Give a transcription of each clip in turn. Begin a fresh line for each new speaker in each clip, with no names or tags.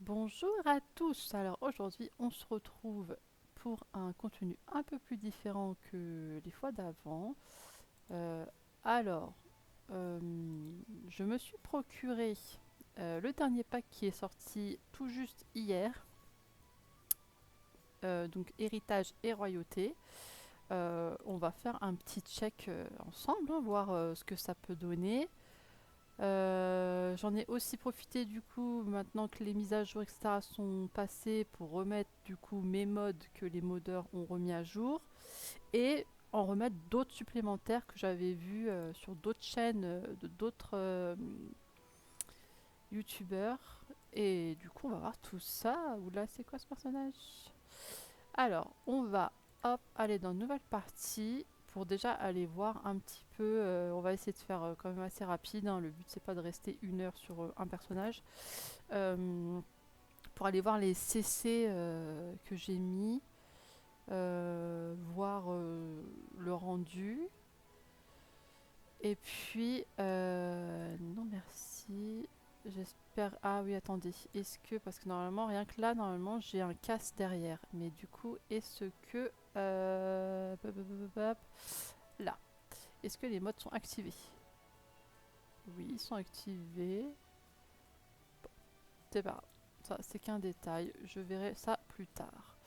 Bonjour à tous. Alors aujourd'hui, on se retrouve pour un contenu un peu plus différent que les fois d'avant. Euh, alors, euh, je me suis procuré le dernier pack qui est sorti tout juste hier, donc Héritage et Royauté. On va faire un petit check ensemble, hein, voir ce que ça peut donner. J'en ai aussi profité du coup maintenant que les mises à jour etc sont passées pour remettre du coup mes mods que les modeurs ont remis à jour et en remettre d'autres supplémentaires que j'avais vus sur d'autres chaînes de d'autres youtubeurs et du coup on va voir tout ça. Oula, c'est quoi ce personnage? Alors on va hop aller dans une nouvelle partie pour déjà aller voir un petit peu. On va essayer de faire quand même assez rapide, hein. Le but c'est pas de rester 1 heure sur un personnage. Euh, pour aller voir les CC que j'ai mis, voir le rendu. Et puis, non merci. J'espère. Ah oui, attendez. Est-ce que. Parce que normalement, rien que là, normalement, j'ai un casse derrière. Mais du coup, est-ce que. Là. Est-ce que les modes sont activés? Oui, ils sont activés. C'est pas grave. Ça, c'est qu'un détail. Je verrai ça plus tard.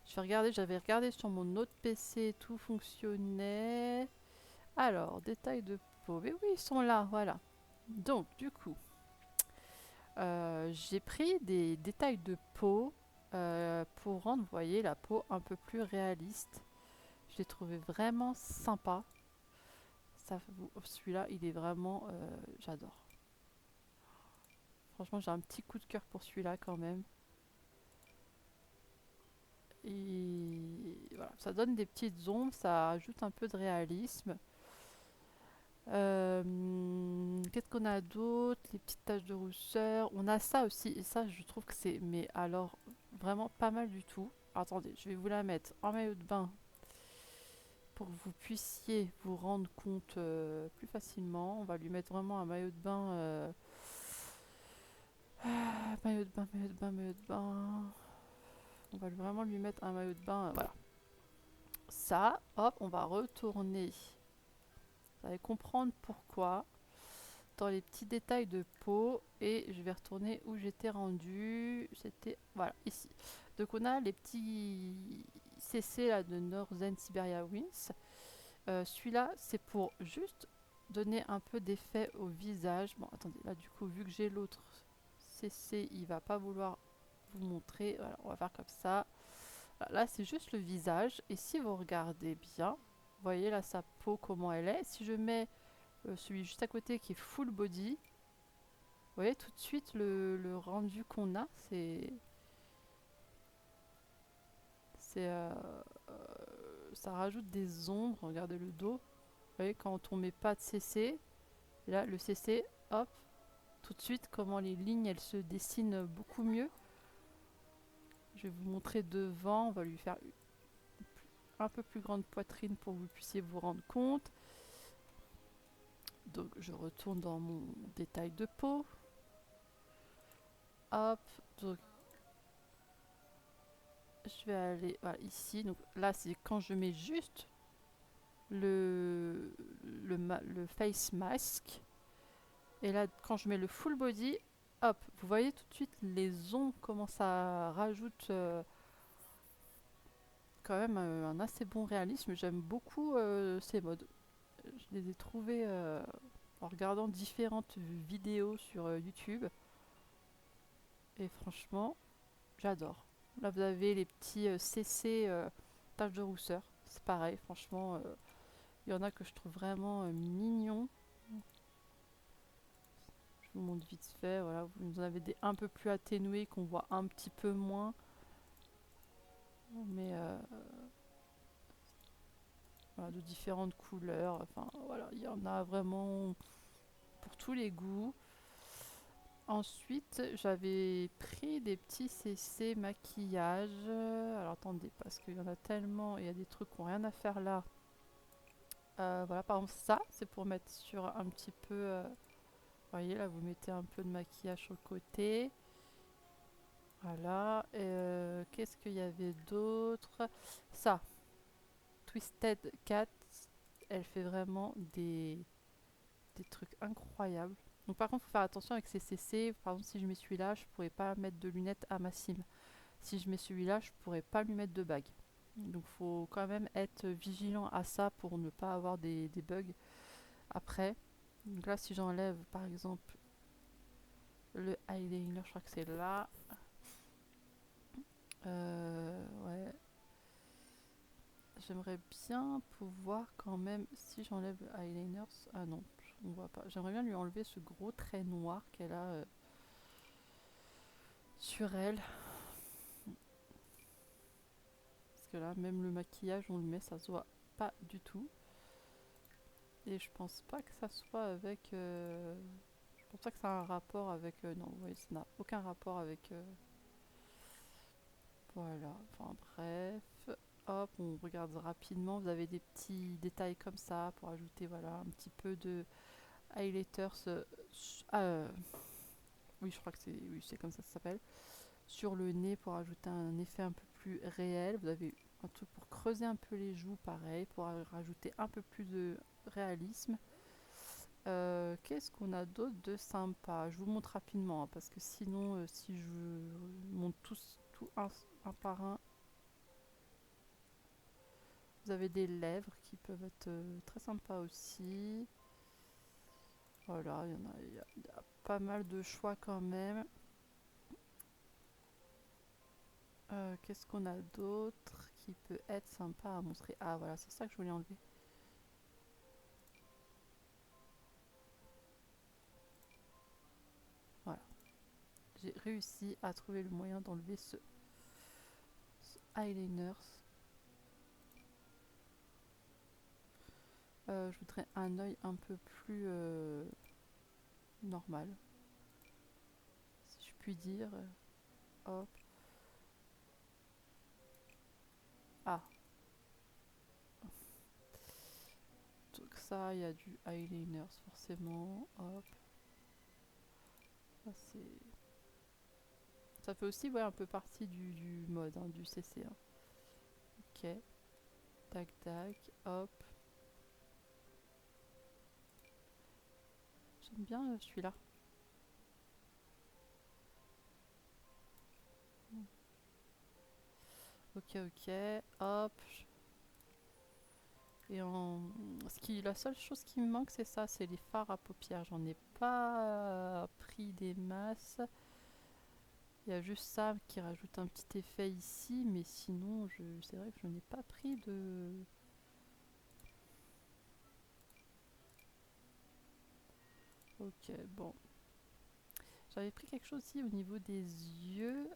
Je vais regarder. J'avais regardé sur mon autre PC, tout fonctionnait. Alors, détails de peau. Mais oui, ils sont là, voilà. Donc, du coup, j'ai pris des détails de peau pour rendre, vous voyez, la peau un peu plus réaliste. Je l'ai trouvé vraiment sympa. Celui-là, il est vraiment... j'adore. Franchement, j'ai un petit coup de cœur pour celui-là quand même. Et voilà, ça donne des petites ombres, ça ajoute un peu de réalisme. Qu'est-ce qu'on a d'autre? Les petites taches de rousseur. On a ça aussi, et ça, je trouve que c'est, mais alors, vraiment pas mal du tout. Attendez, je vais vous la mettre en maillot de bain pour que vous puissiez vous rendre compte plus facilement. On va lui mettre vraiment un maillot de bain. Maillot de bain, maillot de bain, maillot de bain. On va vraiment lui mettre un maillot de bain. Voilà. Ça, hop, on va retourner. Vous allez comprendre pourquoi. Dans les petits détails de peau et je vais retourner où j'étais rendu. C'était voilà ici. Donc on a les petits CC là de Northern Siberia Winds. Celui-là c'est pour juste donner un peu d'effet au visage. Bon attendez, là du coup vu que j'ai l'autre CC il va pas vouloir vous montrer. Voilà, on va faire comme ça. Voilà, là c'est juste le visage et si vous regardez bien, vous voyez là sa peau comment elle est. Si je mets celui juste à côté qui est full body, vous voyez tout de suite le rendu qu'on a, ça rajoute des ombres. Regardez le dos. Vous voyez quand on met pas de CC, et là le CC, hop, tout de suite comment les lignes elles se dessinent beaucoup mieux. Je vais vous montrer devant. On va lui faire un peu plus grande poitrine pour que vous puissiez vous rendre compte. Donc je retourne dans mon détail de peau. Hop, donc je vais aller voilà, ici. Donc là c'est quand je mets juste le face mask. Et là, quand je mets le full body, hop, vous voyez tout de suite les ombres, comment ça rajoute quand même un assez bon réalisme. J'aime beaucoup ces modes. Je les ai trouvés en regardant différentes vidéos sur YouTube. Et franchement, j'adore. Là, vous avez les petits CC taches de rousseur. C'est pareil, franchement, il y en a que je trouve vraiment mignons. Je vous montre vite fait, voilà, vous en avez des un peu plus atténués qu'on voit un petit peu moins. Mais voilà, de différentes couleurs. Enfin voilà, il y en a vraiment pour tous les goûts. Ensuite, j'avais pris des petits CC maquillage. Alors attendez, parce qu'il y en a tellement, il y a des trucs qui n'ont rien à faire là. Voilà, par exemple ça, c'est pour mettre sur un petit peu... vous voyez là, vous mettez un peu de maquillage sur le côté. Voilà. Qu'est-ce qu'il y avait d'autre? Ça, Twisted Cat, elle fait vraiment des trucs incroyables. Donc par contre, faut faire attention avec ces CC. Par exemple, si je mets celui-là, je pourrais pas mettre de lunettes à ma sim. Si je mets celui-là, je pourrais pas lui mettre de bague. Donc faut quand même être vigilant à ça pour ne pas avoir des bugs après. Donc là, si j'enlève par exemple le eyeliner, je crois que c'est là. Ouais. J'aimerais bien pouvoir quand même, si j'enlève le eyeliner, ah non, on voit pas. J'aimerais bien lui enlever ce gros trait noir qu'elle a sur elle. Parce que là, même le maquillage, on le met, ça se voit pas du tout. Et je pense pas que ça soit avec... je pense pas que ça a un rapport avec... non, vous voyez, ça n'a aucun rapport avec... voilà, enfin bref. Hop, on regarde rapidement. Vous avez des petits détails comme ça pour ajouter, voilà, un petit peu de highlighters. Oui, je crois que c'est oui, c'est comme ça que ça s'appelle. Sur le nez pour ajouter un effet un peu plus réel. Vous avez un truc pour creuser un peu les joues, pareil, pour rajouter un peu plus de réalisme. Qu'est-ce qu'on a d'autre de sympa? Je vous montre rapidement, hein, parce que sinon, si je montre tout un par un, vous avez des lèvres qui peuvent être très sympas aussi. Voilà, il y a pas mal de choix quand même. Qu'est-ce qu'on a d'autre qui peut être sympa à montrer? Ah voilà, c'est ça que je voulais enlever. Voilà, j'ai réussi à trouver le moyen d'enlever ce eyeliner. Je voudrais un œil un peu plus normal, si je puis dire. Hop. Ah, donc ça, il y a du eyeliner forcément. Hop. Ça, ça fait aussi ouais, un peu partie du mode, hein, du CC. Hein. Ok. Tac, tac. Hop. J'aime bien celui-là. Ok, ok. Hop. Et la seule chose qui me manque, c'est ça, c'est les fards à paupières. J'en ai pas pris des masses. Il y a juste ça qui rajoute un petit effet ici, mais sinon, c'est vrai que je n'ai pas pris de... Ok, bon. J'avais pris quelque chose aussi au niveau des yeux.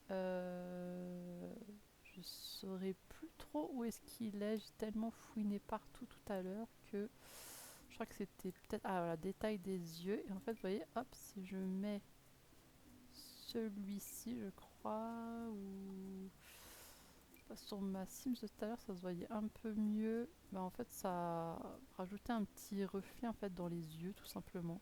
Je saurais plus trop où est-ce qu'il est. J'ai tellement fouiné partout tout à l'heure que je crois que c'était peut-être... Ah voilà, détail des yeux. Et en fait, vous voyez, hop, si je mets celui-ci, je crois, ou sur ma Sims de tout à l'heure, ça se voyait un peu mieux. Bah, en fait, ça rajoutait un petit reflet en fait dans les yeux, tout simplement.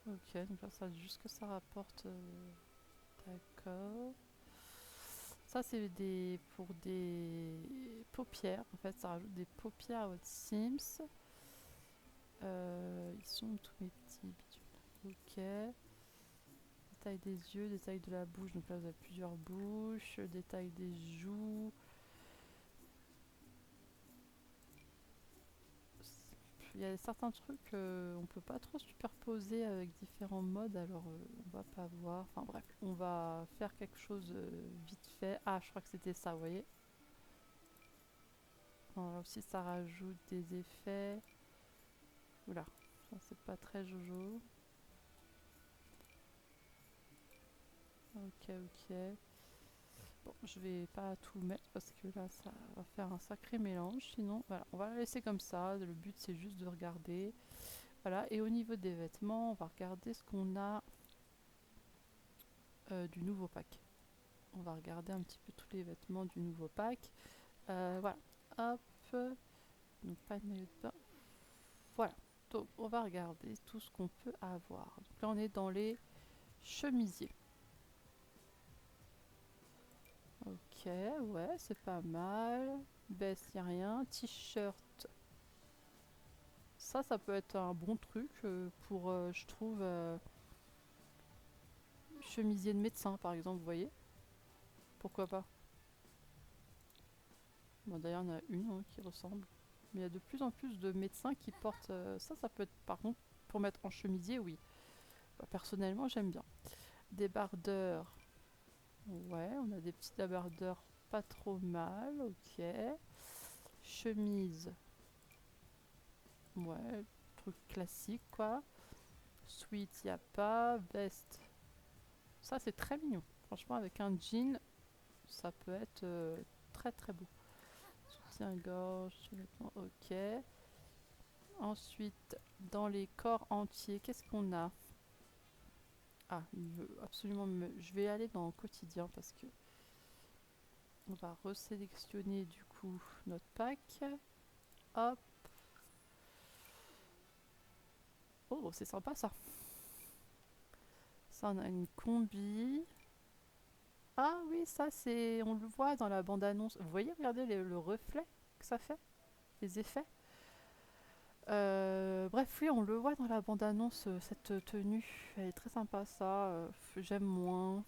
Ok, donc là, ça juste que ça rapporte. D'accord. Ça, c'est pour des paupières. En fait, ça rajoute des paupières à votre Sims. Ils sont tous mes petits bidules. Ok. Détail des yeux, détail de la bouche. Donc là, vous avez plusieurs bouches. Détail des joues. Il y a certains trucs on peut pas trop superposer avec différents modes, alors on va pas voir. Enfin bref, on va faire quelque chose vite fait. Ah, je crois que c'était ça, vous voyez. Bon, là aussi, ça rajoute des effets. Oula, ça c'est pas très jojo. Ok, ok. Bon, je vais pas tout mettre parce que là, ça va faire un sacré mélange. Sinon, voilà, on va la laisser comme ça. Le but, c'est juste de regarder. Voilà, et au niveau des vêtements, on va regarder ce qu'on a du nouveau pack. On va regarder un petit peu tous les vêtements du nouveau pack. Voilà, hop. Donc pas de maillot de bain. Voilà. Donc on va regarder tout ce qu'on peut avoir. Donc là on est dans les chemisiers. Ok, ouais, c'est pas mal. Veste, y a rien. T-shirt. Ça peut être un bon truc pour, je trouve, chemisier de médecin par exemple, vous voyez. Pourquoi pas. Bon, d'ailleurs, il y en a une hein, qui ressemble. Mais il y a de plus en plus de médecins qui portent ça. Ça peut être, par contre, pour mettre en chemisier, oui. Bah, personnellement, j'aime bien. Débardeur. Ouais, on a des petits débardeurs pas trop mal. Ok. Chemise. Ouais, truc classique, quoi. Sweat, il n'y a pas. Veste. Ça, c'est très mignon. Franchement, avec un jean, ça peut être très très beau. Soutien-gorge, sous-vêtements, ok. Ensuite, dans les corps entiers, qu'est-ce qu'on a? Ah, il veut absolument me... Je vais aller dans quotidien parce que on va resélectionner du coup notre pack. Hop. Oh, c'est sympa ça. Ça, on a une combi. Ah oui, ça c'est... On le voit dans la bande-annonce. Vous voyez, regardez le reflet que ça fait, les effets. Bref, oui, on le voit dans la bande-annonce, cette tenue. Elle est très sympa, ça. J'aime moins.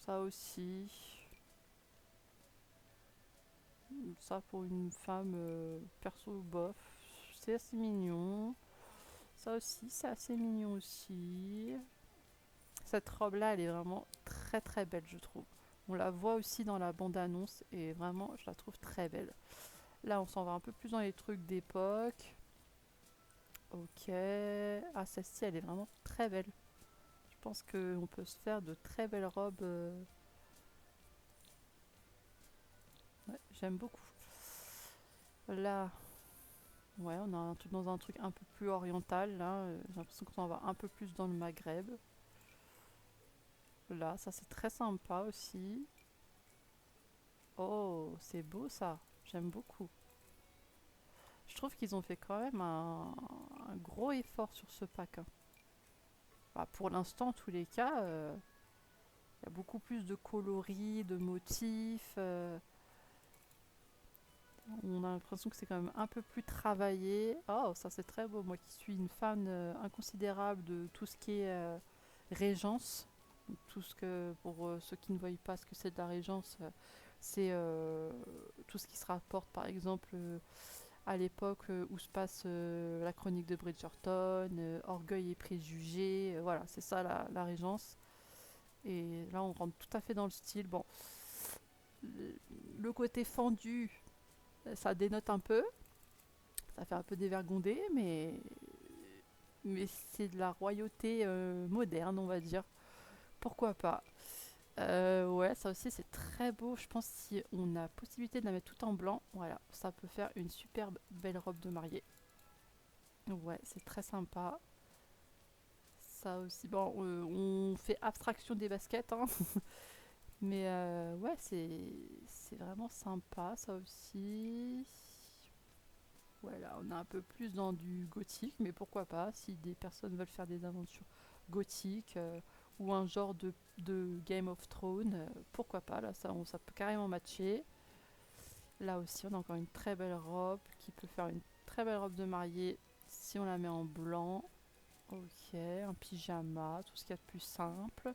Ça aussi. Ça pour une femme, perso, bof. C'est assez mignon. Ça aussi, c'est assez mignon aussi. Cette robe-là, elle est vraiment très très belle, je trouve. On la voit aussi dans la bande-annonce et vraiment, je la trouve très belle. Là, on s'en va un peu plus dans les trucs d'époque. Ok. Ah, celle-ci, elle est vraiment très belle. Je pense qu'on peut se faire de très belles robes. Ouais, j'aime beaucoup. Là, ouais, on a un truc dans un truc un peu plus oriental. Là, j'ai l'impression qu'on s'en va un peu plus dans le Maghreb. Là, ça c'est très sympa aussi. Oh, c'est beau ça. J'aime beaucoup. Je trouve qu'ils ont fait quand même un gros effort sur ce pack, hein. Bah, pour l'instant, en tous les cas, il y a beaucoup plus de coloris, de motifs. On a l'impression que c'est quand même un peu plus travaillé. Oh, ça c'est très beau. Moi qui suis une fan inconsidérable de tout ce qui est régence. Tout ce que, pour ceux qui ne voient pas ce que c'est de la régence, c'est tout ce qui se rapporte par exemple à l'époque où se passe la chronique de Bridgerton, Orgueil et préjugés, voilà, c'est ça la régence. Et là on rentre tout à fait dans le style. Bon, le côté fendu, ça dénote un peu, ça fait un peu dévergondé, mais c'est de la royauté moderne, on va dire. Pourquoi pas. Ouais, ça aussi c'est très beau. Je pense si on a possibilité de la mettre tout en blanc, voilà, ça peut faire une superbe belle robe de mariée. Ouais, c'est très sympa. Ça aussi, bon, on fait abstraction des baskets, hein, mais ouais, c'est vraiment sympa, ça aussi. Voilà, on est un peu plus dans du gothique, mais pourquoi pas, si des personnes veulent faire des aventures gothiques ou un genre de Game of Thrones, pourquoi pas, là, ça peut carrément matcher. Là aussi, on a encore une très belle robe qui peut faire une très belle robe de mariée si on la met en blanc. Ok, un pyjama, tout ce qu'il y a de plus simple.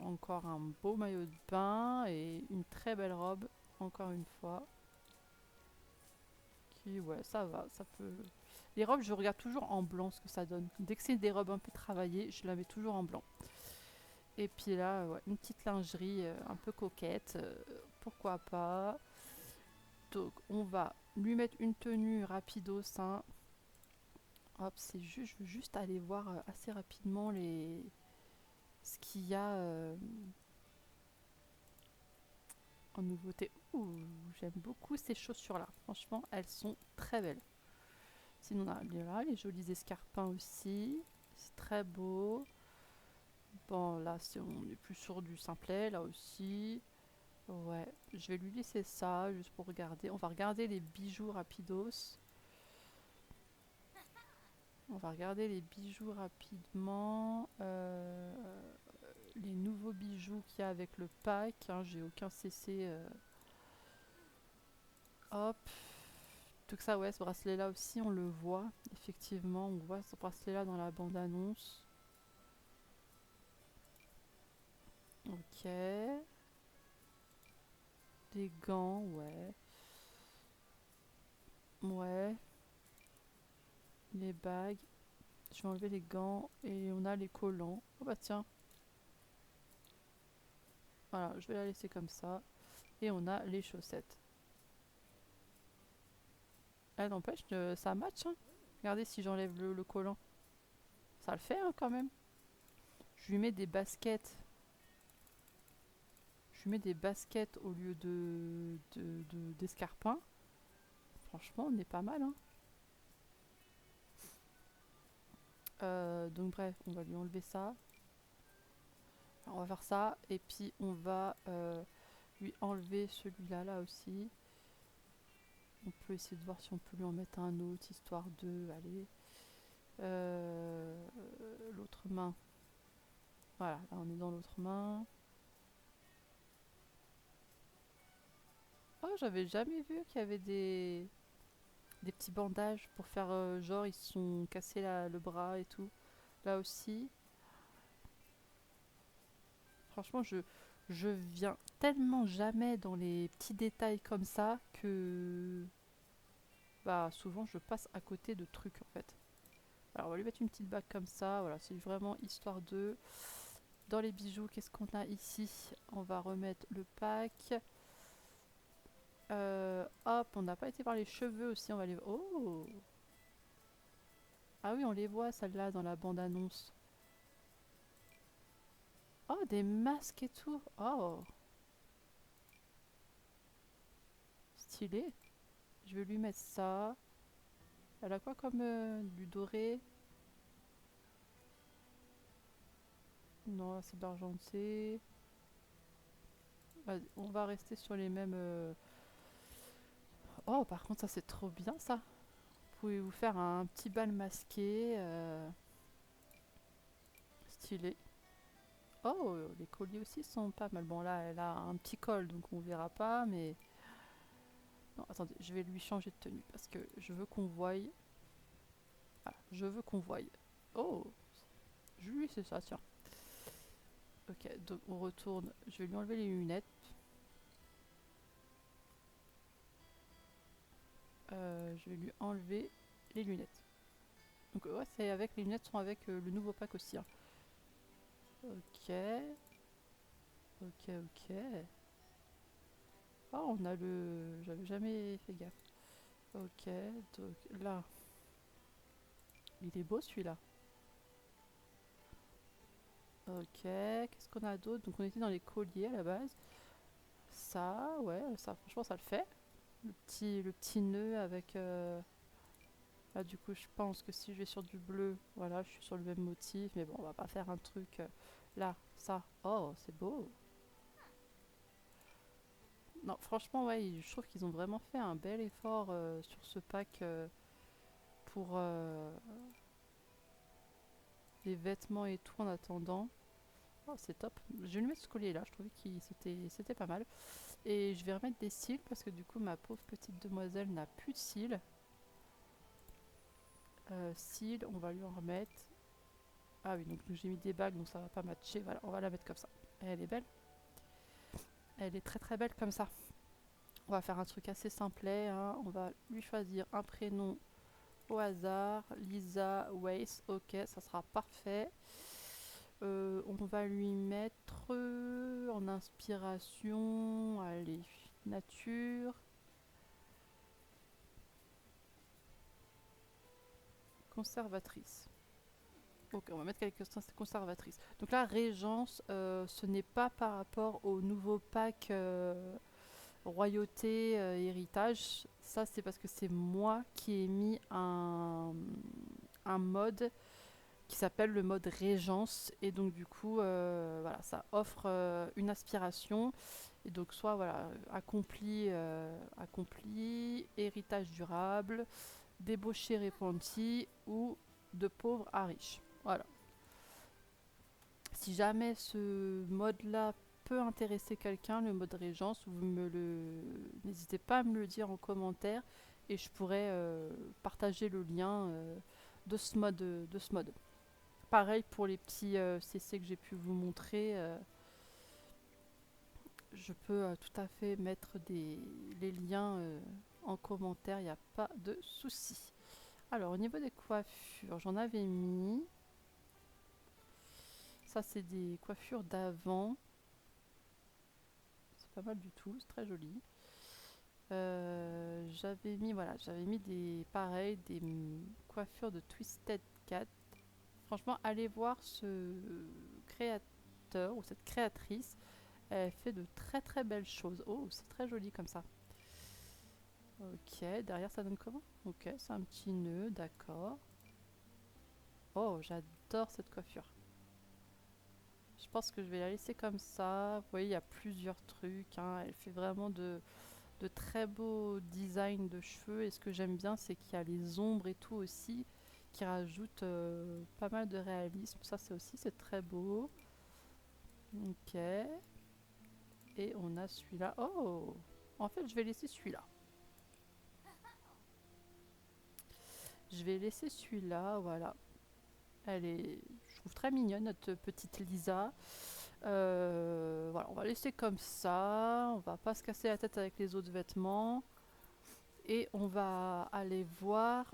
Encore un beau maillot de bain et une très belle robe, encore une fois. Qui, ouais, ça va, ça peut. Les robes, je regarde toujours en blanc ce que ça donne. Dès que c'est des robes un peu travaillées, je la mets toujours en blanc. Et puis là, ouais, une petite lingerie un peu coquette, pourquoi pas. Donc, on va lui mettre une tenue rapido, hein. Hop, c'est juste, je veux juste aller voir assez rapidement ce qu'il y a en nouveauté. Ouh, j'aime beaucoup ces chaussures-là. Franchement, elles sont très belles. Sinon, on a là, les jolis escarpins aussi. C'est très beau. Bon, là, on est plus sur du simplet, là aussi. Ouais, je vais lui laisser ça, juste pour regarder. On va regarder les bijoux rapidos. On va regarder les bijoux rapidement. Les nouveaux bijoux qu'il y a avec le pack. Hein, j'ai aucun CC. Hop. Tout ça, ouais, ce bracelet-là aussi, on le voit. Effectivement, on voit ce bracelet-là dans la bande-annonce. Ok. Des gants, ouais. Ouais. Les bagues. Je vais enlever les gants et on a les collants. Oh bah tiens. Voilà, je vais la laisser comme ça. Et on a les chaussettes. Ah, n'empêche, ça match, hein. Regardez si j'enlève le collant. Ça le fait, hein, quand même. Je lui mets des baskets. Je lui mets des baskets au lieu d'escarpins. Franchement, on est pas mal, hein. Donc bref, on va lui enlever ça. Alors, on va faire ça. Et puis on va lui enlever celui-là là aussi. On peut essayer de voir si on peut lui en mettre un autre, histoire de... Allez. L'autre main. Voilà, là on est dans l'autre main. Oh, j'avais jamais vu qu'il y avait des petits bandages pour faire genre ils se sont cassés le bras et tout. Là aussi. Franchement, je viens tellement jamais dans les petits détails comme ça que bah souvent je passe à côté de trucs en fait. Alors on va lui mettre une petite bague comme ça, voilà, c'est vraiment histoire de... Dans les bijoux, qu'est-ce qu'on a ici? On va remettre le pack. Hop, on n'a pas été voir les cheveux aussi, on va les... Oh! Ah oui, on les voit celles-là dans la bande-annonce. Oh, des masques et tout. Oh, stylé. Je vais lui mettre ça. Elle a quoi comme du doré? Non, c'est de l'argenté. Vas-y, on va rester sur les mêmes... Oh, par contre, ça c'est trop bien ça. Vous pouvez vous faire un petit bal masqué. Stylé. Oh, les colliers aussi sont pas mal. Bon, là, elle a un petit col, donc on verra pas, mais... Non, attendez, je vais lui changer de tenue parce que je veux qu'on voie. Voilà, je veux qu'on voie. Oh, oui, c'est ça, tiens. Ok, donc on retourne. Je vais lui enlever les lunettes. Je vais lui enlever les lunettes. Donc ouais, c'est avec les lunettes sont avec le nouveau pack aussi. Hein. Ok, ok. Oh, on a le... J'avais jamais fait gaffe. Ok, donc là, il est beau celui-là. Ok, qu'est-ce qu'on a d'autre? Donc on était dans les colliers à la base. Ça, ouais, ça, franchement, ça le fait. Le petit nœud avec... Là, du coup, je pense que si je vais sur du bleu, voilà, je suis sur le même motif. Mais bon, on va pas faire un truc... là, ça. Oh, c'est beau. Non, franchement, ouais, je trouve qu'ils ont vraiment fait un bel effort sur ce pack pour les vêtements et tout en attendant. Oh, c'est top. Je vais lui mettre ce collier là, je trouvais que c'était pas mal. Et je vais remettre des cils parce que du coup, ma pauvre petite demoiselle n'a plus de cils. Cils, on va lui en remettre. Ah oui, donc j'ai mis des bagues, donc ça va pas matcher. Voilà, on va la mettre comme ça. Elle est belle. Elle est très très belle comme ça. On va faire un truc assez simplet. Hein. On va lui choisir un prénom au hasard. Lisa Weiss. Ok, ça sera parfait. On va lui mettre en inspiration. Allez, nature. Conservatrice. Ok, on va mettre quelque chose de conservatrice. Donc là, Régence, ce n'est pas par rapport au nouveau pack royauté, héritage. Ça, c'est parce que c'est moi qui ai mis un mode qui s'appelle le mode Régence. Et donc, du coup, voilà, ça offre une aspiration. Et donc, soit voilà, accompli, héritage durable, débauché répenti ou de pauvre à riche. Voilà. Si jamais ce mode-là peut intéresser quelqu'un, le mode régence, n'hésitez pas à me le dire en commentaire et je pourrais partager le lien de ce mode. Pareil pour les petits CC que j'ai pu vous montrer. Je peux tout à fait mettre les liens en commentaire, il n'y a pas de souci. Alors au niveau des coiffures, j'en avais mis. Ça c'est des coiffures d'avant. C'est pas mal du tout, c'est très joli. J'avais mis des coiffures de Twisted Cat. Franchement, allez voir ce créateur ou cette créatrice. Elle fait de très très belles choses. Oh, c'est très joli comme ça. Ok, derrière ça donne comment? Ok, c'est un petit nœud, d'accord. Oh, j'adore cette coiffure. Je pense que je vais la laisser comme ça. Vous voyez, il y a plusieurs trucs, hein. Elle fait vraiment de très beaux designs de cheveux. Et ce que j'aime bien, c'est qu'il y a les ombres et tout aussi, qui rajoutent pas mal de réalisme. Ça, c'est très beau. Ok. Et on a celui-là. Oh! En fait, je vais laisser celui-là. Je vais laisser celui-là, voilà. Je trouve très mignonne, notre petite Lisa. Voilà, on va laisser comme ça. On va pas se casser la tête avec les autres vêtements. Et on va aller voir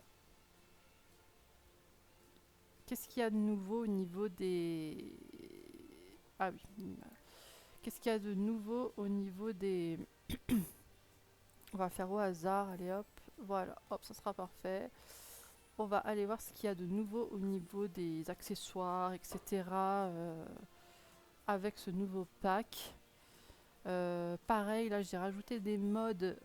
qu'est-ce qu'il y a de nouveau au niveau des... Ah oui. Qu'est-ce qu'il y a de nouveau au niveau des... On va faire au hasard, allez hop. Voilà, hop, ça sera parfait. On va aller voir ce qu'il y a de nouveau au niveau des accessoires, etc. Avec ce nouveau pack. Pareil, là j'ai rajouté des modes.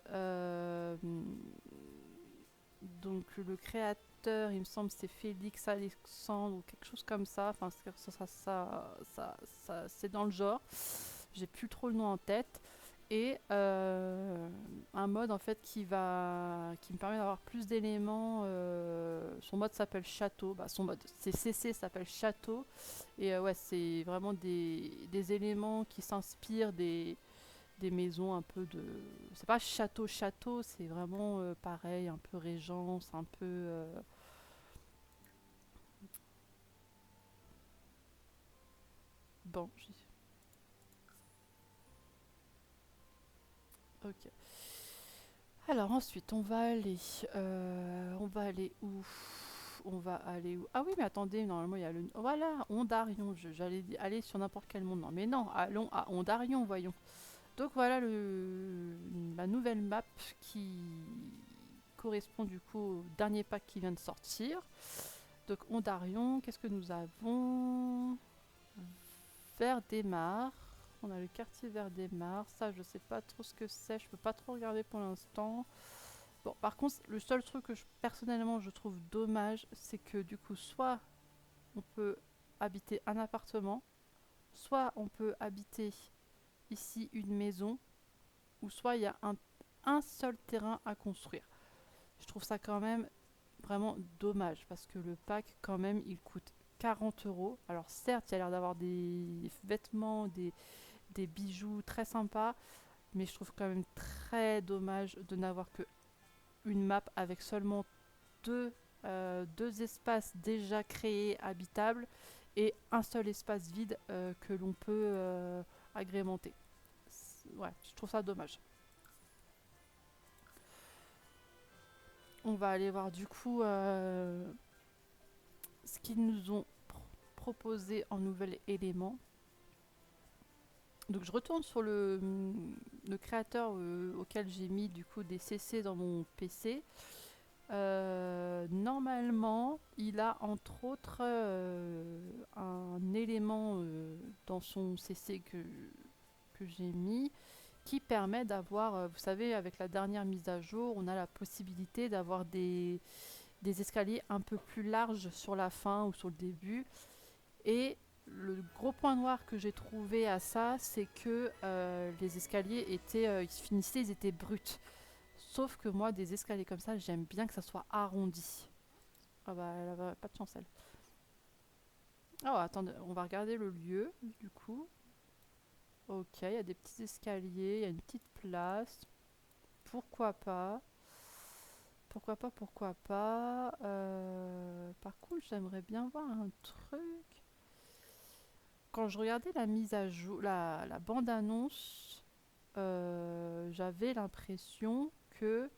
Donc le créateur, il me semble, c'est Félix Alexandre ou quelque chose comme ça. Enfin, c'est dans le genre. J'ai plus trop le nom en tête. Et un mode en fait qui me permet d'avoir plus d'éléments. Son mode s'appelle Château. Bah, son mode, c'est CC, s'appelle Château. Et ouais, c'est vraiment des éléments qui s'inspirent des maisons un peu de... C'est pas château, c'est vraiment pareil, un peu régence, un peu... Bon, ok. Alors ensuite, on va aller où? On va aller où? Ah oui, mais attendez, normalement il y a le... Voilà, Ondarion, j'allais aller sur n'importe quel monde. Non, mais non, allons à Ondarion, voyons. Donc voilà la nouvelle map qui correspond du coup au dernier pack qui vient de sortir. Donc Ondarion, qu'est-ce que nous avons? Verdemar. On a le quartier Verdemar. Ça, je sais pas trop ce que c'est. Je peux pas trop regarder pour l'instant. Bon, par contre, le seul truc que personnellement je trouve dommage, c'est que du coup, soit on peut habiter un appartement, soit on peut habiter ici une maison, ou soit il y a un seul terrain à construire. Je trouve ça quand même vraiment dommage parce que le pack, quand même, il coûte 40 €. Alors, certes, il y a l'air d'avoir des vêtements, des bijoux très sympas, mais je trouve quand même très dommage de n'avoir que une map avec seulement deux espaces déjà créés habitables et un seul espace vide que l'on peut agrémenter. Ouais, je trouve ça dommage. On va aller voir du coup ce qu'ils nous ont proposé en nouvel élément. Donc je retourne sur le créateur auquel j'ai mis du coup des CC dans mon PC. Normalement, il a entre autres un élément dans son CC que j'ai mis qui permet d'avoir, vous savez, avec la dernière mise à jour, on a la possibilité d'avoir des escaliers un peu plus larges sur la fin ou sur le début. Et le gros point noir que j'ai trouvé à ça, c'est que les escaliers ils se finissaient, ils étaient bruts. Sauf que moi, des escaliers comme ça, j'aime bien que ça soit arrondi. Ah bah, elle avait pas de chance, elle. Ah, attendez, on va regarder le lieu, du coup. Ok, il y a des petits escaliers, il y a une petite place. Pourquoi pas? Pourquoi pas, pourquoi pas. Par contre, j'aimerais bien voir un truc. Quand je regardais la mise à jour, la bande-annonce, j'avais l'impression que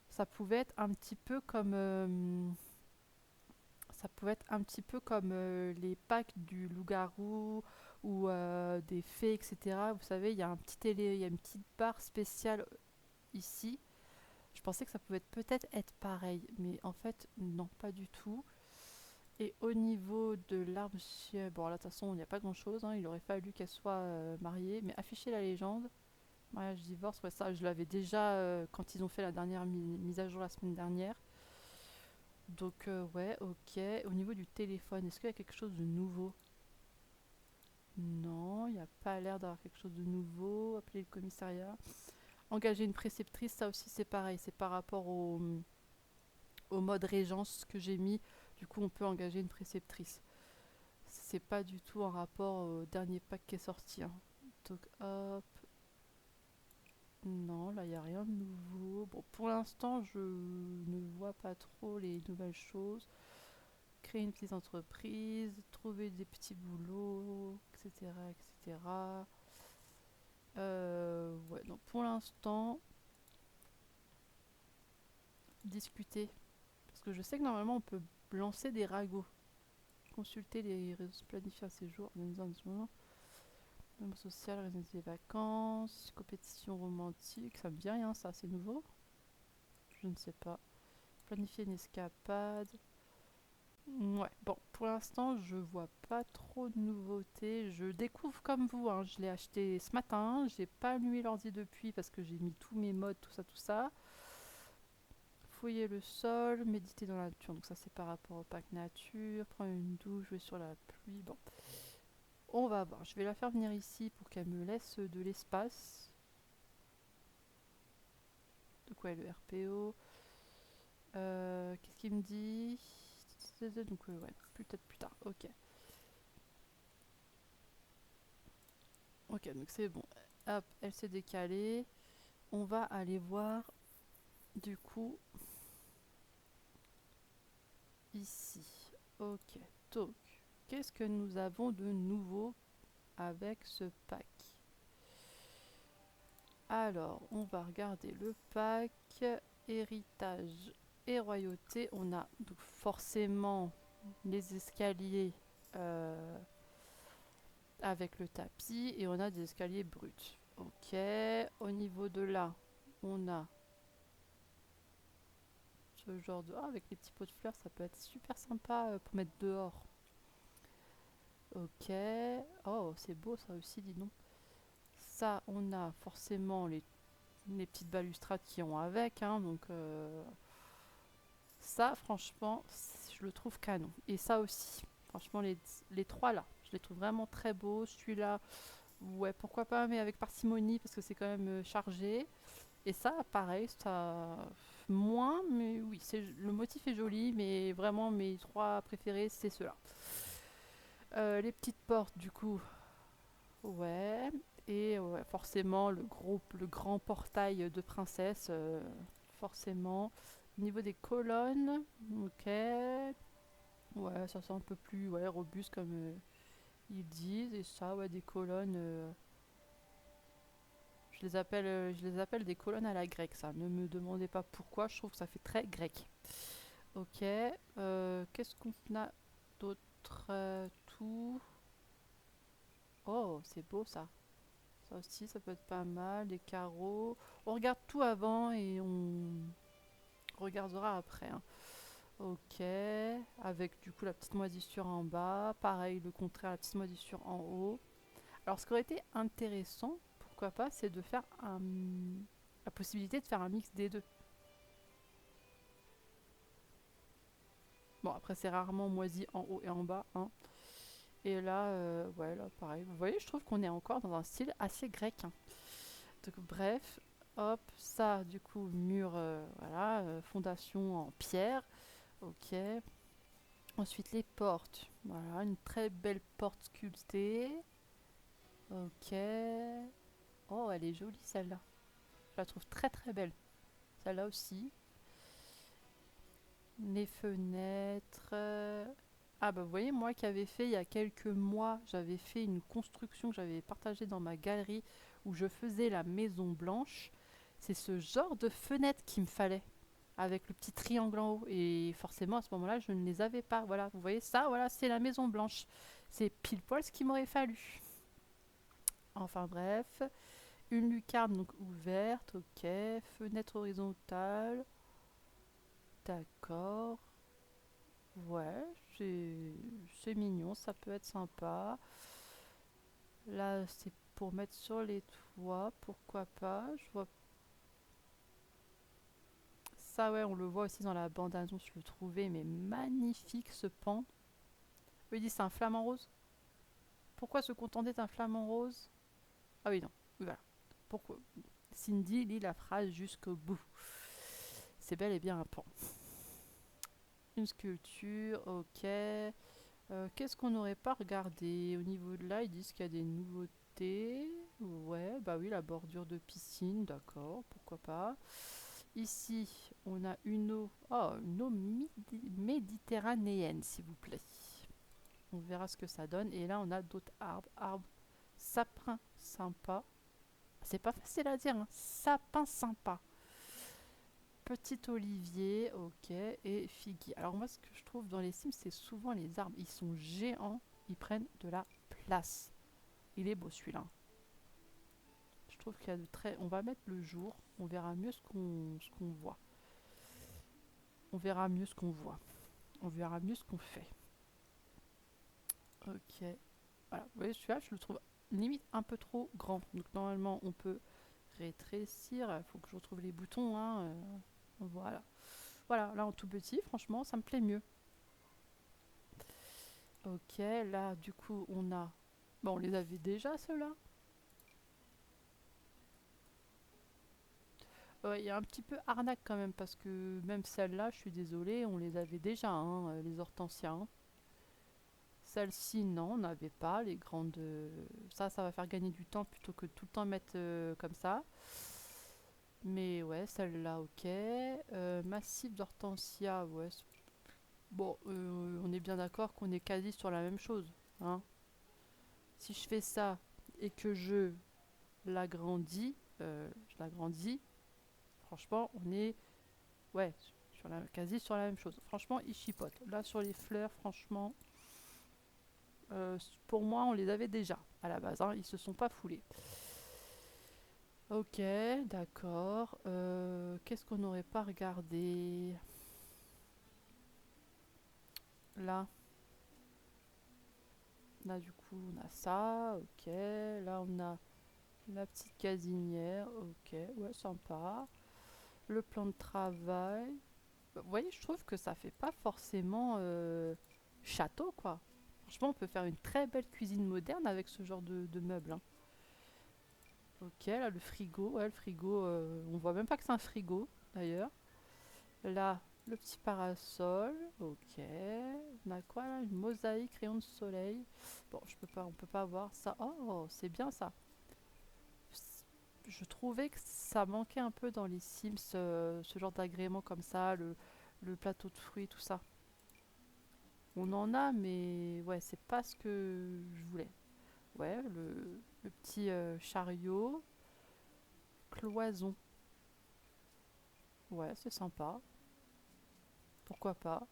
ça pouvait être un petit peu comme les packs du loup-garou ou des fées, etc. Vous savez, il y a il y a une petite barre spéciale ici. Je pensais que ça pouvait peut-être être pareil, mais en fait, non, pas du tout. Et au niveau de l'arbre ciel, bon là de toute façon il n'y a pas grand chose, hein, il aurait fallu qu'elle soit mariée, mais afficher la légende, mariage, divorce, ouais ça je l'avais déjà quand ils ont fait la dernière mise à jour la semaine dernière. Donc ouais, ok. Au niveau du téléphone, est-ce qu'il y a quelque chose de nouveau? Non, il n'y a pas l'air d'avoir quelque chose de nouveau. Appeler le commissariat. Engager une préceptrice, ça aussi c'est pareil, c'est par rapport au mode régence que j'ai mis. Du coup on peut engager une préceptrice. C'est pas du tout en rapport au dernier pack qui est sorti, hein. Donc hop, non, là il n'y a rien de nouveau. Bon, pour l'instant je ne vois pas trop les nouvelles choses. Créer une petite entreprise, trouver des petits boulots, etc. etc. Ouais, donc pour l'instant, discuter. Parce que je sais que normalement on peut lancer des ragots. Consulter les réseaux, planifier un séjour, organiser un moment. Nombre social, organiser des vacances, compétition romantique, ça me dit rien ça, c'est nouveau? Je ne sais pas. Planifier une escapade. Ouais, bon, pour l'instant, je vois pas trop de nouveautés. Je découvre comme vous, hein. Je l'ai acheté ce matin. J'ai pas allumé l'ordi depuis parce que j'ai mis tous mes modes, tout ça, tout ça. Fouiller le sol, méditer dans la nature. Donc, ça, c'est par rapport au pack nature. Prendre une douche, jouer sur la pluie. Bon, on va voir. Je vais la faire venir ici pour qu'elle me laisse de l'espace. De quoi est le RPO? Qu'est-ce qu'il me dit? Donc, ouais, peut-être plus tard. Ok. Ok, donc c'est bon. Hop, elle s'est décalée. On va aller voir, du coup, ici. Ok, donc, qu'est-ce que nous avons de nouveau avec ce pack? Alors, on va regarder le pack héritage et royauté. On a donc forcément les escaliers avec le tapis et on a des escaliers bruts. Ok, au niveau de là, on a ce genre de... Ah, avec les petits pots de fleurs, ça peut être super sympa pour mettre dehors. Ok, oh c'est beau ça aussi, dis donc. Ça, on a forcément les petites balustrades qui ont avec, hein, donc ça, franchement, je le trouve canon. Et ça aussi, franchement, les trois là, je les trouve vraiment très beaux. Celui-là, ouais, pourquoi pas, mais avec parcimonie parce que c'est quand même chargé. Et ça, pareil, ça moins, mais oui, le motif est joli, mais vraiment mes trois préférés, c'est ceux-là. Les petites portes, du coup, ouais. Et ouais, forcément, le grand portail de princesse, forcément. Au niveau des colonnes, ok. Ouais, ça sent un peu plus ouais, robuste comme ils disent. Et ça, ouais, des colonnes. Je les appelle des colonnes à la grecque, ça. Ne me demandez pas pourquoi, je trouve que ça fait très grec. Ok. Qu'est-ce qu'on a d'autre? Tout. Oh, c'est beau ça. Ça aussi, ça peut être pas mal. Des carreaux. On regarde tout avant et on regardera après, hein. Ok. Avec du coup la petite moisissure en bas. Pareil, le contraire, la petite moisissure en haut. Alors, ce qui aurait été intéressant, pourquoi pas, c'est de faire la possibilité de faire un mix des deux. Bon, après, c'est rarement moisi en haut et en bas, hein. Et là, ouais, là, pareil. Vous voyez, je trouve qu'on est encore dans un style assez grec, hein. Donc, bref, hop, ça, du coup, mur, voilà, fondation en pierre. Ok. Ensuite, les portes. Voilà, une très belle porte sculptée. Ok. Oh, elle est jolie celle-là. Je la trouve très très belle. Celle-là aussi. Les fenêtres. Ah bah vous voyez, moi qui avais fait il y a quelques mois, j'avais fait une construction que j'avais partagée dans ma galerie où je faisais la maison blanche. C'est ce genre de fenêtre qu'il me fallait avec le petit triangle en haut. Et forcément à ce moment-là, je ne les avais pas. Voilà, vous voyez ça, voilà, c'est la maison blanche. C'est pile poil ce qu'il m'aurait fallu. Enfin bref, une lucarne donc ouverte, ok. Fenêtre horizontale, d'accord. Ouais, c'est mignon, ça peut être sympa. Là, c'est pour mettre sur les toits, pourquoi pas. Je vois ça, ouais, on le voit aussi dans la bande-annonce, je le trouvais, mais magnifique ce pan. Oui, il dit c'est un flamant rose. Pourquoi se contenter d'un flamant rose? Ah oui, non, oui, voilà. Pourquoi Cindy lit la phrase jusqu'au bout. C'est bel et bien un pan. Une sculpture, ok. Qu'est-ce qu'on n'aurait pas regardé? Au niveau de là, ils disent qu'il y a des nouveautés. Ouais, bah oui, la bordure de piscine, d'accord, pourquoi pas. Ici, on a une eau méditerranéenne, s'il vous plaît. On verra ce que ça donne. Et là, on a d'autres arbres. Arbres, sapin sympa. C'est pas facile à dire, hein. Sapin sympa. Petit olivier, ok, et figuier. Alors moi, ce que je trouve dans les Sims, c'est souvent les arbres. Ils sont géants, ils prennent de la place. Il est beau celui-là. Je trouve qu'il y a de très... On va mettre le jour, on verra mieux ce qu'on voit. On verra mieux ce qu'on voit. On verra mieux ce qu'on fait. Ok. Voilà, vous voyez, celui-là, je le trouve limite un peu trop grand. Donc normalement, on peut rétrécir. Il faut que je retrouve les boutons, hein. Voilà. Voilà, là en tout petit, franchement, ça me plaît mieux. Ok, là, du coup, on a... Bon, on les avait déjà, ceux-là. Ouais, il y a un petit peu arnaque quand même, parce que même celle-là, je suis désolée, on les avait déjà, hein, les hortensias, hein. Celle-ci, non, on n'avait pas les grandes... Ça va faire gagner du temps plutôt que tout le temps mettre comme ça. Mais ouais, celle-là, ok. Massif d'hortensia, ouais. Bon, on est bien d'accord qu'on est quasi sur la même chose, hein. Si je fais ça et que l'agrandis, je l'agrandis, franchement, on est ouais, quasi sur la même chose. Franchement, il chipote. Là, sur les fleurs, franchement, pour moi, on les avait déjà à la base, hein. Ils se sont pas foulés. Ok, d'accord. Qu'est-ce qu'on n'aurait pas regardé? Là, là, du coup, on a ça. Ok. Là, on a la petite casinière. Ok, ouais, sympa. Le plan de travail. Vous voyez, je trouve que ça fait pas forcément château, quoi. Franchement, on peut faire une très belle cuisine moderne avec ce genre de meubles, hein. Ok, là, le frigo. Ouais, le frigo, on voit même pas que c'est un frigo, d'ailleurs. Là, le petit parasol. Ok. On a quoi, là? Une mosaïque, rayon de soleil. Bon, on peut pas voir ça. Oh, c'est bien, ça. Je trouvais que ça manquait un peu dans les Sims, ce genre d'agrément comme ça, le plateau de fruits, tout ça. On en a, mais ouais, c'est pas ce que je voulais. Ouais, le petit chariot, cloison. Ouais, c'est sympa. Pourquoi pas.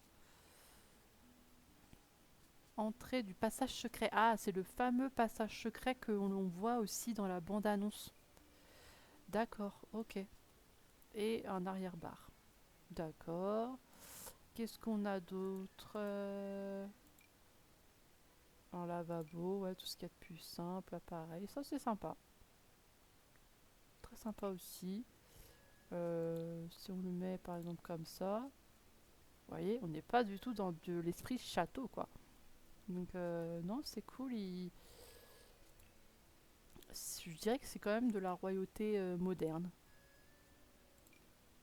Entrée du passage secret. Ah, c'est le fameux passage secret que l'on voit aussi dans la bande-annonce. D'accord, ok. Et un arrière-bar. D'accord. Qu'est-ce qu'on a d'autre? Un lavabo, ouais, tout ce qu'il y a de plus simple, appareil. Ça, c'est sympa. Très sympa aussi. Si on le met par exemple comme ça, vous voyez, on n'est pas du tout dans de l'esprit château, quoi. Donc, non, c'est cool. Je dirais que c'est quand même de la royauté moderne.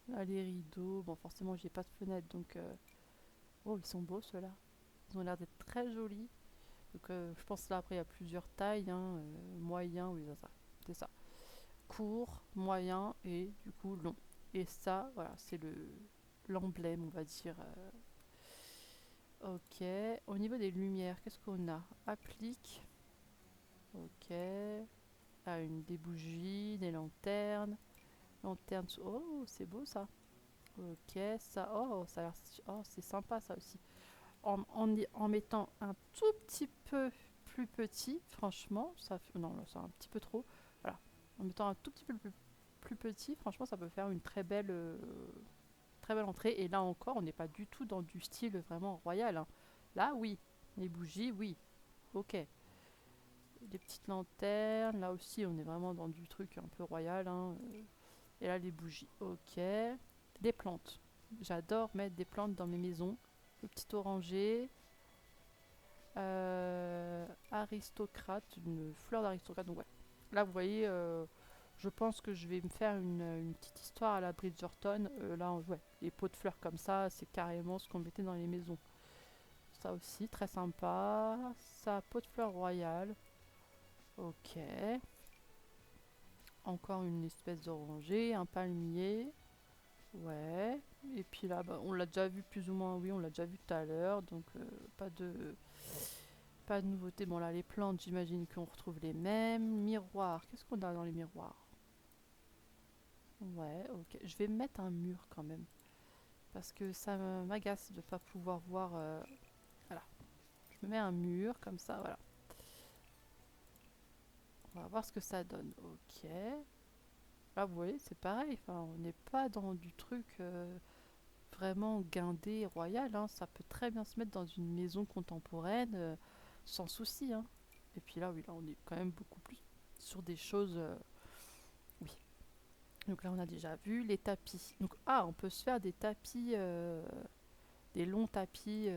Là, les rideaux, bon, forcément, j'ai pas de fenêtre, donc. Oh, ils sont beaux ceux-là. Ils ont l'air d'être très jolis. Donc je pense là après il y a plusieurs tailles, hein, moyen, oui c'est ça. C'est ça. Court, moyen et du coup long. Et ça, voilà, c'est l'emblème, on va dire. Ok. Au niveau des lumières, qu'est-ce qu'on a? Applique. Ok. Ah, des bougies, des lanternes. Lanternes. Oh, c'est beau ça. Ok, ça. Oh, ça a l'air. Oh, c'est sympa ça aussi. En mettant un tout petit peu plus petit, franchement, ça fait. Non, là, c'est un petit peu trop. Voilà. En mettant un tout petit peu plus petit, franchement, ça peut faire une très belle entrée. Et là encore, on n'est pas du tout dans du style vraiment royal, hein. Là, oui. Les bougies, oui. Ok. Des petites lanternes. Là aussi, on est vraiment dans du truc un peu royal, hein. Et là, les bougies. Ok. Des plantes. J'adore mettre des plantes dans mes maisons. Le petit oranger. Aristocrate. Une fleur d'aristocrate. Donc, ouais. Là, vous voyez, je pense que je vais me faire une petite histoire à la Bridgerton. Là, ouais, les pots de fleurs comme ça, c'est carrément ce qu'on mettait dans les maisons. Ça aussi, très sympa. Ça, pot de fleurs royale. Ok. Encore une espèce d'oranger, un palmier. Ouais. Et puis là, bah, on l'a déjà vu plus ou moins, oui, on l'a déjà vu tout à l'heure. Donc, pas de nouveauté. Bon, là, les plantes, j'imagine qu'on retrouve les mêmes. Miroirs. Qu'est-ce qu'on a dans les miroirs? Ouais, ok. Je vais mettre un mur quand même. Parce que ça m'agace de ne pas pouvoir voir. Voilà. Je me mets un mur comme ça, voilà. On va voir ce que ça donne. Ok. Là, vous voyez, c'est pareil. Enfin, on n'est pas dans du truc vraiment guindé, royal, hein. Ça peut très bien se mettre dans une maison contemporaine sans souci, hein. Et puis là, oui, là, on est quand même beaucoup plus sur des choses. Oui. Donc là, on a déjà vu les tapis. Donc, ah, on peut se faire des tapis, des longs tapis,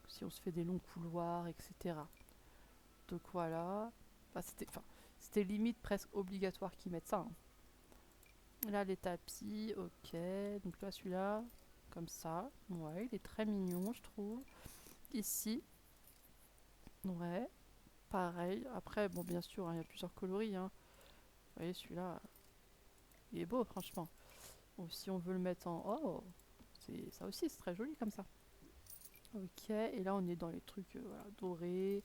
si on se fait des longs couloirs, etc. Donc voilà. C'était limite presque obligatoire qu'ils mettent ça, hein. Là, les tapis, ok. Donc là, celui-là, comme ça. Ouais, il est très mignon, je trouve. Ici, ouais, pareil. Après, bon, bien sûr, hein, il y a plusieurs coloris, hein. Vous voyez, celui-là, il est beau, franchement. Bon, si on veut le mettre en... Oh, ça aussi, c'est très joli comme ça. Ok, et là, on est dans les trucs voilà, dorés.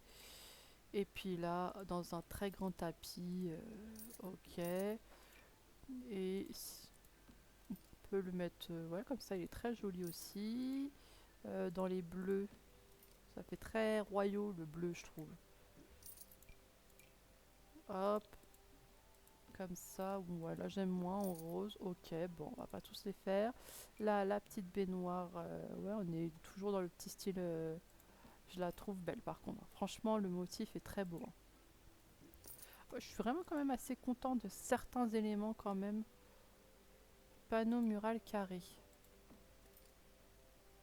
Et puis là, dans un très grand tapis, ok. Et on peut le mettre, ouais, comme ça, il est très joli aussi. Dans les bleus, ça fait très royaux le bleu, je trouve. Hop, comme ça. Bon, voilà, j'aime moins en rose. Ok, bon, on va pas tous les faire. Là, la petite baignoire, ouais, on est toujours dans le petit style. Je la trouve belle par contre. Franchement, le motif est très beau, hein. Ouais, je suis vraiment quand même assez content de certains éléments quand même. Panneau mural carré.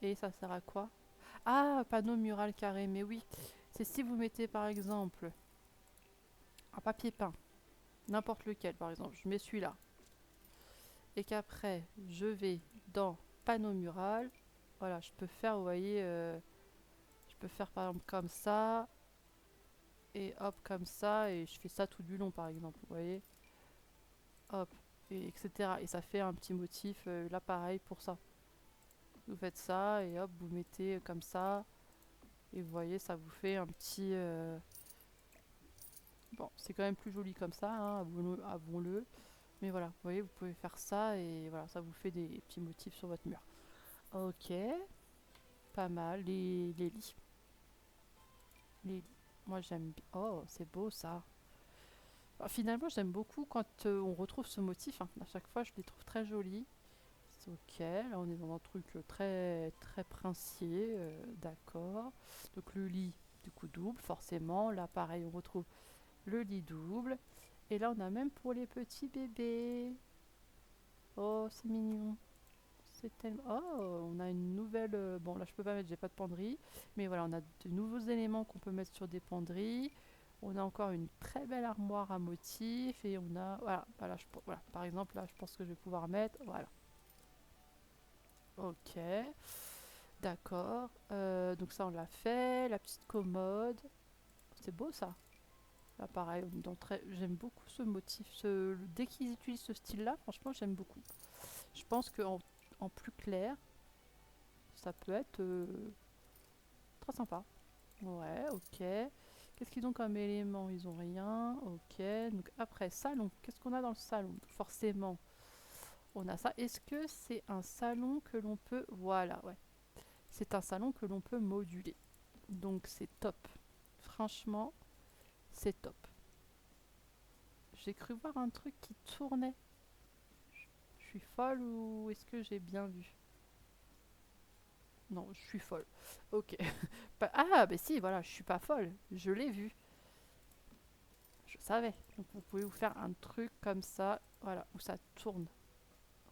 Et ça sert à quoi? Ah, panneau mural carré, mais oui. C'est si vous mettez par exemple un papier peint, n'importe lequel par exemple, je mets celui-là. Et qu'après, je vais dans panneau mural. Voilà, je peux faire, vous voyez, je peux faire par exemple comme ça. Et hop, comme ça. Et je fais ça tout du long par exemple, vous voyez. Hop, et etc. Et ça fait un petit motif, là pareil pour ça. Vous faites ça et hop, vous mettez comme ça. Et vous voyez, ça vous fait un petit... Bon, c'est quand même plus joli comme ça, hein, avouons-le. Mais voilà, vous voyez, vous pouvez faire ça et voilà, ça vous fait des petits motifs sur votre mur. Ok, pas mal. Les lits. Les lits. Moi j'aime bien. Oh, c'est beau ça. Bah, finalement, j'aime beaucoup quand on retrouve ce motif, hein. À chaque fois, je les trouve très jolis. C'est ok, là on est dans un truc très très princier, d'accord. Donc le lit, du coup double, forcément. Là, pareil, on retrouve le lit double. Et là, on a même pour les petits bébés. Oh, c'est mignon. C'est tellement... Oh, on a une nouvelle... Bon, là, je peux pas mettre, j'ai pas de penderie. Mais voilà, on a de nouveaux éléments qu'on peut mettre sur des penderies. On a encore une très belle armoire à motifs. Et on a... Voilà, voilà, voilà. Par exemple, là, je pense que je vais pouvoir mettre... Voilà. Ok. D'accord. Donc ça, on l'a fait. La petite commode. C'est beau ça. Là, pareil, j'aime beaucoup ce motif. Dès qu'ils utilisent ce style-là, franchement, j'aime beaucoup. Je pense qu'en plus clair, ça peut être très sympa. Ouais, ok. Qu'est-ce qu'ils ont comme élément? Ils ont rien. Ok. Donc après, salon. Qu'est-ce qu'on a dans le salon? Forcément, on a ça. Est-ce que c'est un salon que l'on peut... Voilà, ouais. C'est un salon que l'on peut moduler. Donc c'est top. Franchement, c'est top. J'ai cru voir un truc qui tournait. Je suis folle ou est-ce que j'ai bien vu? Non, je suis folle. Ok. Ah, bah si, voilà, je suis pas folle. Je l'ai vu. Je savais. Donc vous pouvez vous faire un truc comme ça, voilà, où ça tourne.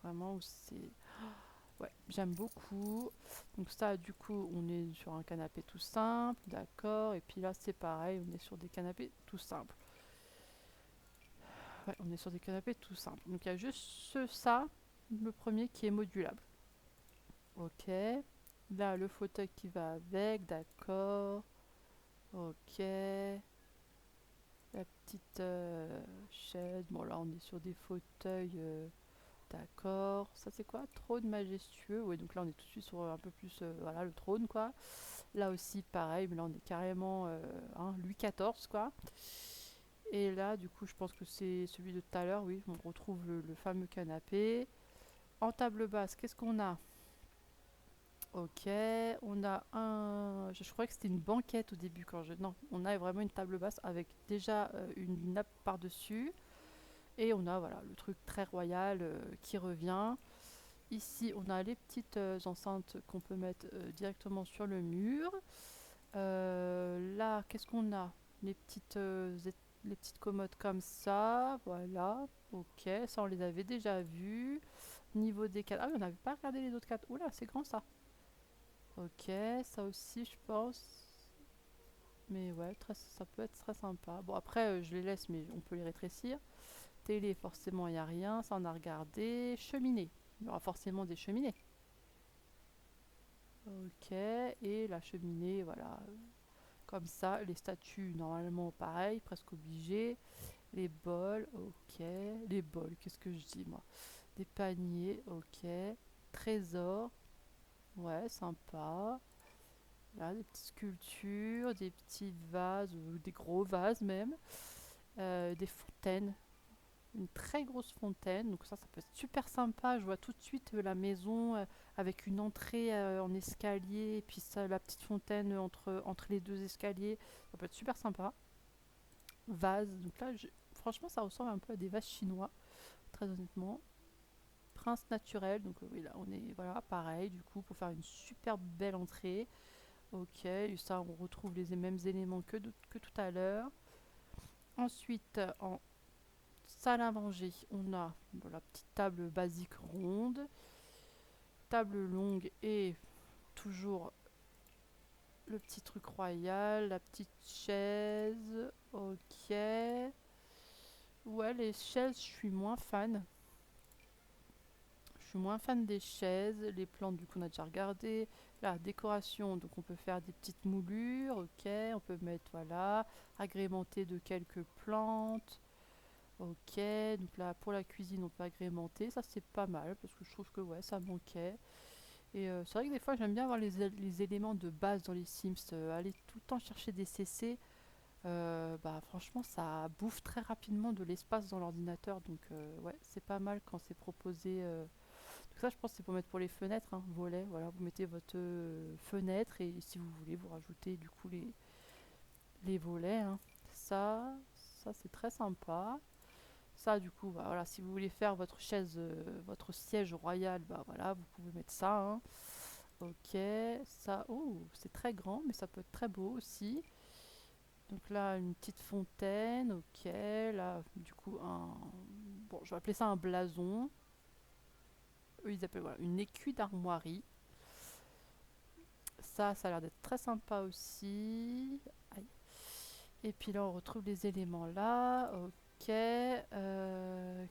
Vraiment, où c'est... Ouais, j'aime beaucoup. Donc ça, du coup, on est sur un canapé tout simple, d'accord. Et puis là, c'est pareil, on est sur des canapés tout simples. Ouais, on est sur des canapés tout simples. Donc il y a juste ça, le premier qui est modulable. Ok. Là, le fauteuil qui va avec, d'accord. Ok. La petite chaise. Bon, là, on est sur des fauteuils. D'accord. Ça, c'est quoi? Trône majestueux. Oui, donc là, on est tout de suite sur un peu plus. Voilà, le trône, quoi. Là aussi, pareil, mais là, on est carrément Louis XIV, quoi. Et là, du coup, je pense que c'est celui de tout à l'heure. Oui, on retrouve le fameux canapé. En table basse, qu'est-ce qu'on a? Ok, on a un. Je croyais que c'était une banquette au début quand je. Non, on a vraiment une table basse avec déjà une nappe par-dessus. Et on a voilà le truc très royal qui revient. Ici, on a les petites enceintes qu'on peut mettre directement sur le mur. Là, qu'est-ce qu'on a? Les les petites commodes comme ça. Voilà, ok, ça on les avait déjà vues. Niveau des cadres. Ah oui, on n'avait pas regardé les autres cadres. Oula, c'est grand ça. Ok, ça aussi, je pense. Mais ouais, ça peut être très sympa. Bon, après, je les laisse, mais on peut les rétrécir. Télé, forcément, il n'y a rien. Ça, on a regardé. Cheminée. Il y aura forcément des cheminées. Ok, et la cheminée, voilà. Comme ça, les statues, normalement, pareil, presque obligé. Les bols, ok. Les bols, qu'est-ce que je dis, moi? Des paniers, ok. Trésor, ouais, sympa. Là, des petites sculptures, des petits vases, ou des gros vases même. Des fontaines, une très grosse fontaine. Donc ça peut être super sympa. Je vois tout de suite la maison avec une entrée en escalier et puis ça, la petite fontaine entre les deux escaliers. Ça peut être super sympa. Vase. Donc là, franchement, ça ressemble un peu à des vases chinois, très honnêtement. Prince naturel. Donc oui, là, on est voilà pareil. Du coup, pour faire une super belle entrée. Ok, et ça, on retrouve les mêmes éléments que tout à l'heure. Ensuite, en salle à manger, on a la petite table basique ronde, table longue et toujours le petit truc royal, la petite chaise, ok. Ouais, les chaises, je suis moins fan. Je suis moins fan des chaises, les plantes du coup on a déjà regardé. La décoration, donc on peut faire des petites moulures, ok. On peut mettre, voilà, agrémenter de quelques plantes. Ok, donc là pour la cuisine on peut agrémenter, ça c'est pas mal parce que je trouve que ouais ça manquait. Et c'est vrai que des fois j'aime bien avoir les éléments de base dans les Sims, aller tout le temps chercher des CC, bah franchement ça bouffe très rapidement de l'espace dans l'ordinateur donc ouais c'est pas mal quand c'est proposé. Donc ça je pense que c'est pour mettre pour les fenêtres, hein, volets, voilà vous mettez votre fenêtre et si vous voulez vous rajoutez du coup les volets, hein. Ça c'est très sympa. Ça, du coup, bah, voilà, si vous voulez faire votre chaise, votre siège royal, bah voilà, vous pouvez mettre ça, hein. Ok, ça, oh, c'est très grand, mais ça peut être très beau aussi. Donc là, une petite fontaine, ok. Là, du coup, bon, je vais appeler ça un blason. Eux, ils appellent voilà, une écu d'armoirie. Ça a l'air d'être très sympa aussi. Aïe. Et puis là, on retrouve les éléments là. Ok.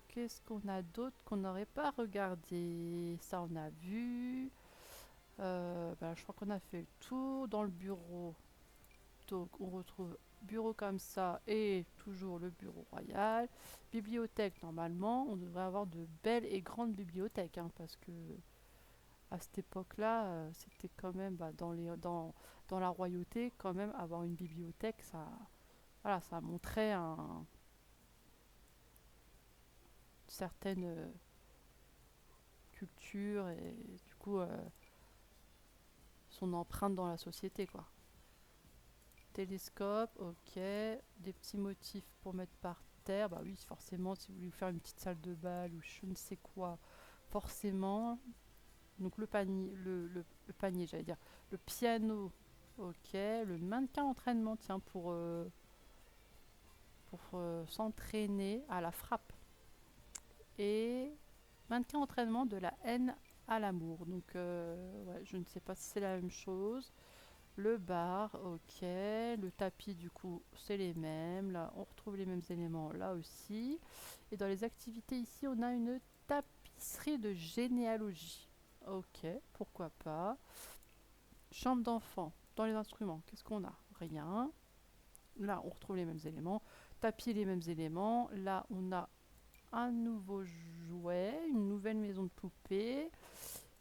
Qu'est-ce qu'on a d'autre qu'on n'aurait pas regardé? Ça, on a vu. Bah, je crois qu'on a fait le tour dans le bureau. Donc on retrouve bureau comme ça et toujours le bureau royal. Bibliothèque, normalement, on devrait avoir de belles et grandes bibliothèques, hein, parce que à cette époque-là, c'était quand même bah, dans la royauté, quand même avoir une bibliothèque, ça, voilà, ça montrait une certaine culture et du coup son empreinte dans la société, quoi. Télescope, ok. Des petits motifs pour mettre par terre. Bah oui, forcément, si vous voulez faire une petite salle de bal ou je ne sais quoi, forcément. Donc le panier, le panier, j'allais dire. Le piano, ok. Le mannequin entraînement, tiens, pour s'entraîner à la frappe. Et mannequin entraînement de la haine à l'amour. Donc ouais, je ne sais pas si c'est la même chose. Le bar, ok. Le tapis, du coup, c'est les mêmes. Là, on retrouve les mêmes éléments là aussi. Et dans les activités ici, on a une tapisserie de généalogie. Ok, pourquoi pas. Chambre d'enfant. Dans les instruments, qu'est-ce qu'on a? Rien. Là, on retrouve les mêmes éléments. Tapis, les mêmes éléments. Là, on a un nouveau jouet, une nouvelle maison de poupée.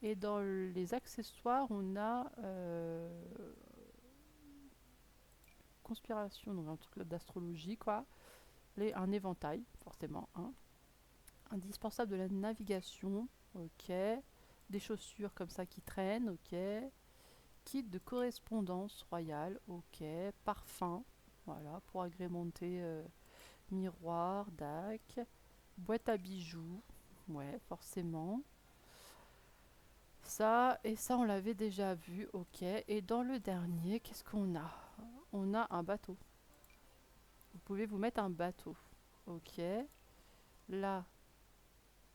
Et dans les accessoires, on a conspiration, donc un truc d'astrologie, quoi. Un éventail, forcément. Hein. Indispensable de la navigation, ok. Des chaussures comme ça qui traînent, ok. Kit de correspondance royale, ok. Parfum, voilà, pour agrémenter miroir, dac. Boîte à bijoux, ouais, forcément. Ça, et ça, on l'avait déjà vu, ok. Et dans le dernier, qu'est-ce qu'on a? On a un bateau. Vous pouvez vous mettre un bateau, ok. La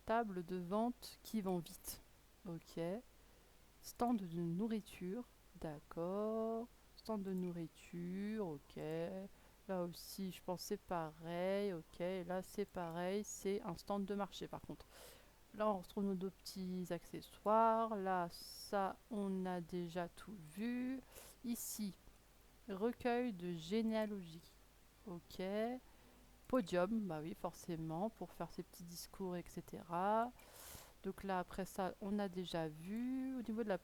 table de vente qui vend vite, ok. Stand de nourriture, d'accord. Stand de nourriture, ok. Là aussi, je pense c'est pareil, ok. Là, c'est pareil, c'est un stand de marché par contre. Là, on retrouve nos deux petits accessoires. Là, ça, on a déjà tout vu. Ici, recueil de généalogie. Ok. Podium, bah oui, forcément, pour faire ses petits discours, etc. Donc là, après ça, on a déjà vu. Au niveau de la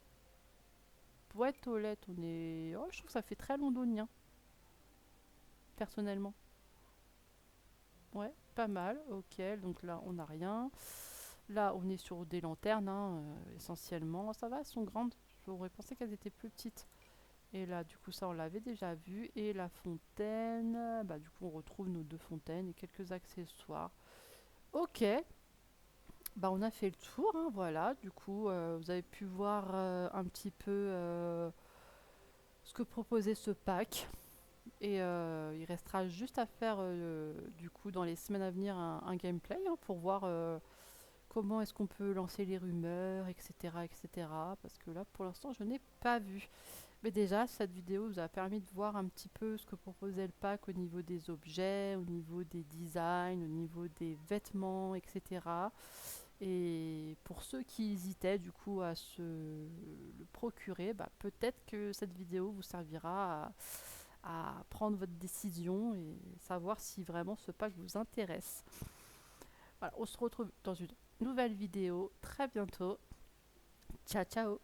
boîte aux lettres, on est... Oh, je trouve que ça fait très londonien, personnellement. Ouais, pas mal, ok. Donc là, on n'a rien. Là, on est sur des lanternes, hein, essentiellement. Ça va, elles sont grandes. J'aurais pensé qu'elles étaient plus petites. Et là, du coup, ça, on l'avait déjà vu. Et la fontaine, bah, du coup, on retrouve nos deux fontaines et quelques accessoires. Ok, bah, on a fait le tour, hein, voilà. Du coup, vous avez pu voir un petit peu ce que proposait ce pack. Et il restera juste à faire, du coup, dans les semaines à venir, un gameplay, hein, pour voir comment est-ce qu'on peut lancer les rumeurs, etc., etc. Parce que là, pour l'instant, je n'ai pas vu. Mais déjà, cette vidéo vous a permis de voir un petit peu ce que proposait le pack au niveau des objets, au niveau des designs, au niveau des vêtements, etc. Et pour ceux qui hésitaient du coup à se le procurer, bah, peut-être que cette vidéo vous servira à prendre votre décision et savoir si vraiment ce pack vous intéresse. Voilà, on se retrouve dans une nouvelle vidéo très bientôt. Ciao ciao.